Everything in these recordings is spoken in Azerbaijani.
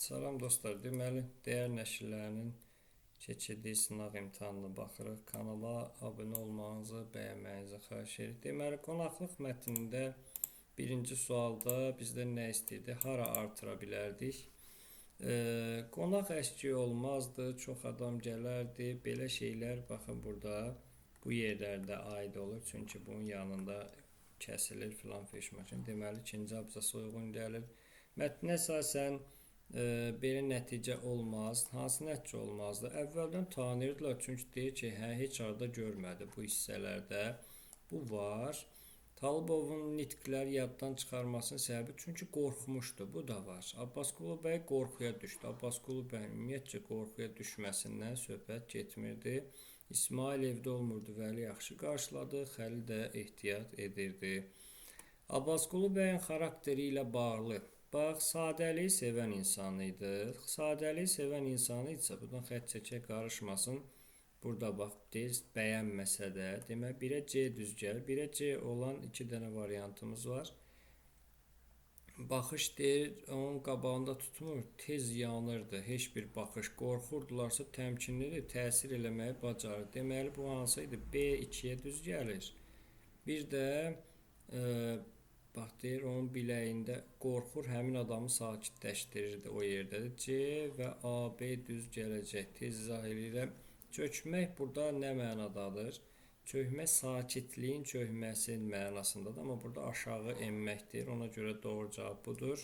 Salam dostlar, deməli, dəyər nəşrlərinin keçirdiyi sınaq imtahanına baxırıq. Kanala abunə olmağınızı, bəyənməyinizi xahiş edirik. Deməli, qonaqlıq mətnində birinci sualda bizdən nə istəyirdi? Hara artıra bilərdik? Qonaq əşki olmazdı, çox adam gələrdi. Belə şeylər, baxın burada, bu yerlərdə aid olur. Çünki bunun yanında kəsilir filan feşmaşın. Deməli, ikinci abzasa uyğun gəlir. Mətnə əsasən belə nəticə olmaz. Hansı nəticə olmazdı? Əvvəldən tanıyırdılar, çünki deyir ki, heç arada görmədi bu hissələrdə. Bu var. Talıbovun nitqləri yaddan çıxarmasının səbəbi çünki qorxmuşdu. Bu da var. Abbasqulu bəy qorxuya düşdü. Abbasqulu bəy ümumiyyətcə qorxuya düşməsindən söhbət getmirdi. İsmail evdə olmurdu, Vəli yaxşı qarşıladı, Xəlil də ehtiyat edirdi. Abbasqulu bəyin xarakteri ilə bağlı. Bax, sadəliyi sevən insan idi. Sadəliyi sevən insanı isə, buradan xətt çəkək qarışmasın. Burada bax, deyir, bəyənməsə də, demək, 1-ə C düz gəlir. 1-ə C olan 2 dənə variantımız var. Baxış deyir, onun qabağında tutmur, tez yanırdı. Heç bir baxış, qorxurdularsa təmkinlidir, təsir eləməyi bacarır. Deməli, bu hansı idi? B 2-yə düz gəlir. Bir də bax, deyir, onun biləyində qorxur, həmin adamı sakitləşdirirdi o yerdədir. C və A, B düz gələcək. Tez izah edirəm. Çökmək burada nə mənadadır? Çökmək sakitliyin çökməsi mənasındadır. Amma burada aşağı enməkdir. Ona görə doğru cavab budur.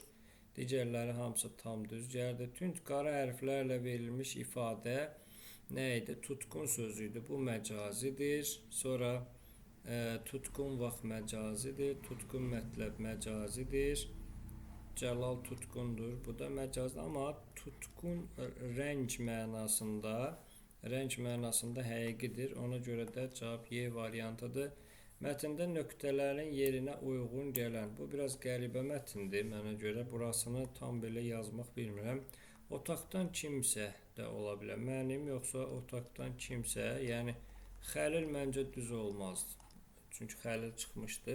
Digərləri hamısı tam düz gəldi. Tünd qara hərflərlə verilmiş ifadə nə idi? Tutqun sözü idi. Bu məcazidir. Sonra tutqun vaxt məcazidir, tutqun mətləb məcazidir, Cəlal tutqundur, bu da məcazidir, amma tutqun rəng mənasında həqiqidir, ona görə də cavab Y variantıdır. Mətndə nöqtələrin yerinə uyğun gələn, bu biraz qəribə mətindir, mənə görə burasını tam belə yazmaq bilmirəm. Otaqdan kimsə də ola bilər, mənim yoxsa otaqdan kimsə, yəni Xəlil məncə düz olmazdı. Çünki Xəlil çıxmışdı.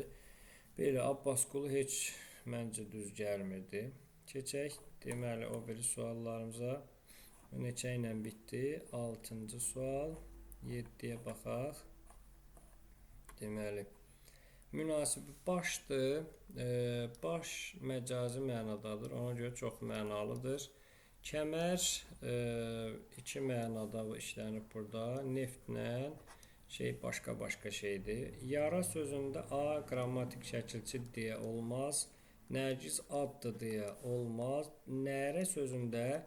Belə, Abbasqulu heç məncə düz gəlmirdi. Keçək, deməli, o biri suallarımıza. Neçə ilə bitdi? 6-cı sual. 7-yə baxaq. Deməli, münasibi başdır. Baş məcazi mənadadır. Ona görə çox mənalıdır. Kəmər 2 mənada işlənib burada. Neftlə başqa şeydir. Yara sözündə A qrammatik şəkilçi deyə olmaz. Nərgiz addır deyə olmaz. Nərə sözündə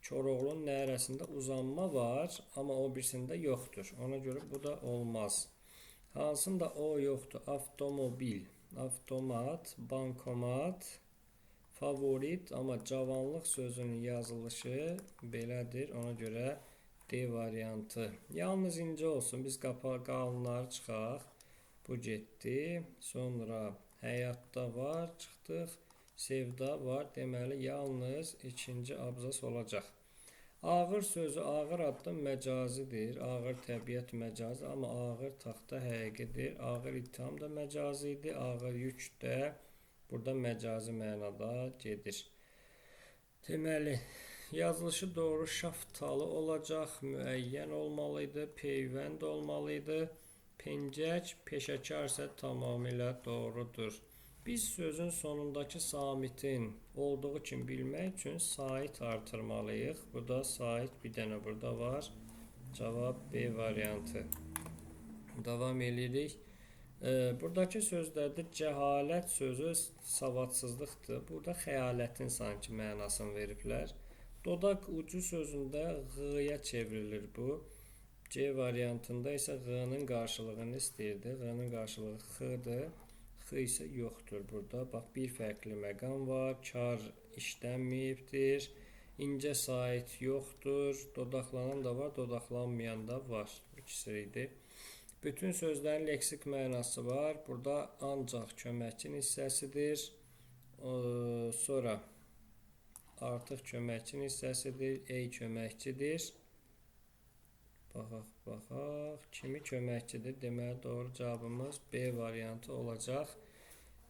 Koroğlunun nərəsində uzanma var, amma o birisində yoxdur. Ona görə bu da olmaz. Hansında o yoxdur? Avtomobil, avtomat, bankomat, favorit, amma cavanlıq sözünün yazılışı belədir. Ona görə D variantı. Yalnız incə olsun. Biz qalınları çıxaq. Bu getdi. Sonra həyatda var. Çıxdıq. Sevda var. Deməli, yalnız ikinci abzas olacaq. Ağır sözü, ağır addım məcazidir. Ağır təbiət məcazi, amma ağır taxta həqiqidir. Ağır ittiham da məcazidir. Ağır yük də burada məcazi mənada gedir. Deməli, yazılışı doğru şaftalı olacaq, müəyyən olmalıydı, peyvənd olmalıydı. Pencək, peşəkar isə tamamilə doğrudur. Biz sözün sonundakı samitin olduğu kimi bilmək üçün sait artırmalıyıq. Burada sait bir dənə burada var. Cavab B variantı. Davam edirik. Buradakı sözlərdə cəhalət sözü savadsızlıqdır. Burada xəyalətin sanki mənasını veriblər. Dodaq ucu sözündə Ğ-ya çevrilir bu. C variantında isə Ğ-nın qarşılığını istəyirdi. Ğ-nın qarşılığı X-dır. X isə yoxdur burada. Bax, bir fərqli məqam var. Kar işlənməyibdir. İncə sait yoxdur. Dodaqlanan da var, dodaqlanmayan da var. İkisi idi. Bütün sözlərin leksik mənası var. Burada ancaq köməkçinin hissəsidir. Sonra artıq köməkçinin hissəsidir. Ey köməkçidir. Baxaq. Kimi köməkçidir? Deməli, doğru cavabımız B variantı olacaq.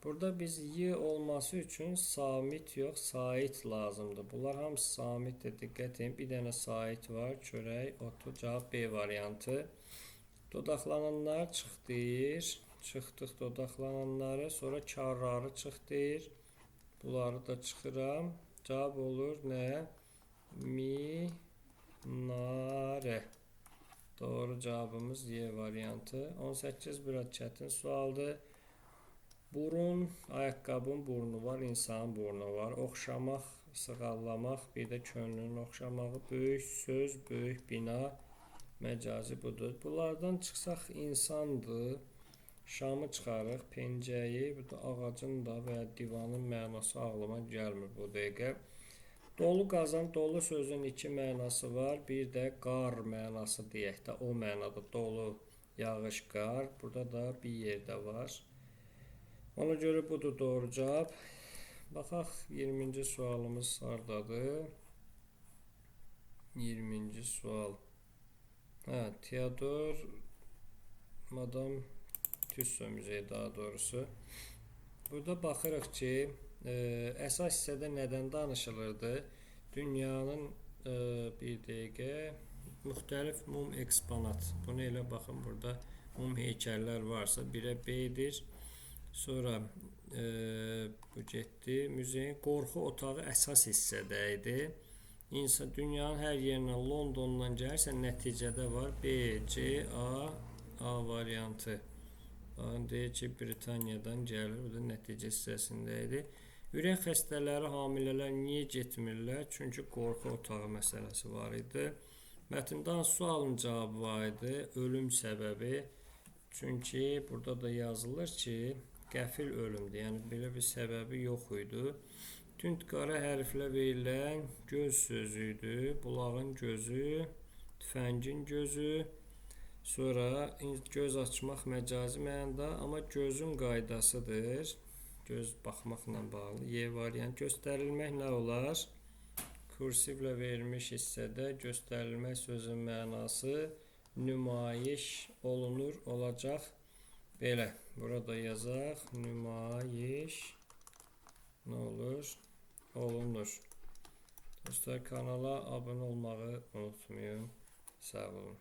Burada biz y olması üçün samit yox, sait lazımdır. Bunlar hamısı samitdir. Diqqət edin. Bir dənə sait var. Çörək, otu, cavab B variantı. Dodaqlananlar çıx deyir. Çıxdıq dodaqlananları. Sonra karları çıx deyir. Bunları da çıxıram. Cavab olur nə? Minare. Doğru cavabımız Y variantı. 18 biraz çətin sualdır. Burun, ayaqqabının burnu var, insanın burnu var. Oxşamaq, sığallamaq, bir də könlünün oxşamağı, böyük söz, böyük bina, məcazi budur. Bunlardan çıxsaq insandır. Şamı çıxarıq, pencəyi, bu da ağacın da və ya divanın mənası ağlıma gəlmir bu dəqiqə. Dolu qazan, dolu sözün iki mənası var. Bir də qar mənası deyək də, o mənada dolu, yağış, qar. Burada da bir yerdə var. Ona görə budur doğru cavab. Baxaq 20-ci sualımız hardadır? 20-ci sual. Teodor Madame Tüsso müzeyi daha doğrusu. Burada baxırıq ki, əsas hissədə nədən danışılırdı? Dünyanın bir dəqiqə müxtəlif mum eksponat. Bunu elə baxın, burada mum heykəllər varsa birə B-dir. Sonra bu getdi. Müzeyin qorxu otağı əsas hissədə idi. İnsan dünyanın hər yerindən, Londondan gəlirsə nəticədə var B, C, A variantı. Deyir ki, Britaniyadan gəlir. Bu da nəticə hissəsində idi. Ürək xəstələri, hamilələr niyə getmirlər? Çünki qorxu otağı məsələsi var idi. Mətndə hansı sualın cavabı var idi? Ölüm səbəbi. Çünki burada da yazılır ki, qəfil ölümdür. Yəni belə bir səbəbi yox idi. Tünd qara hərflə verilən göz sözü idi. Bulağın gözü, tüfəngin gözü. Sonra göz açmaq məcazi mənada, amma gözün qaydasıdır. Göz baxmaqla bağlı. Y variant göstərilmək nə olar? Kursivlə verilmiş hissədə göstərilmək sözün mənası nümayiş olunur, olacaq. Belə, burada yazaq, nümayiş nə olur? Olunur. Dostlar, kanala abunə olmağı unutmayın. Sağ olun.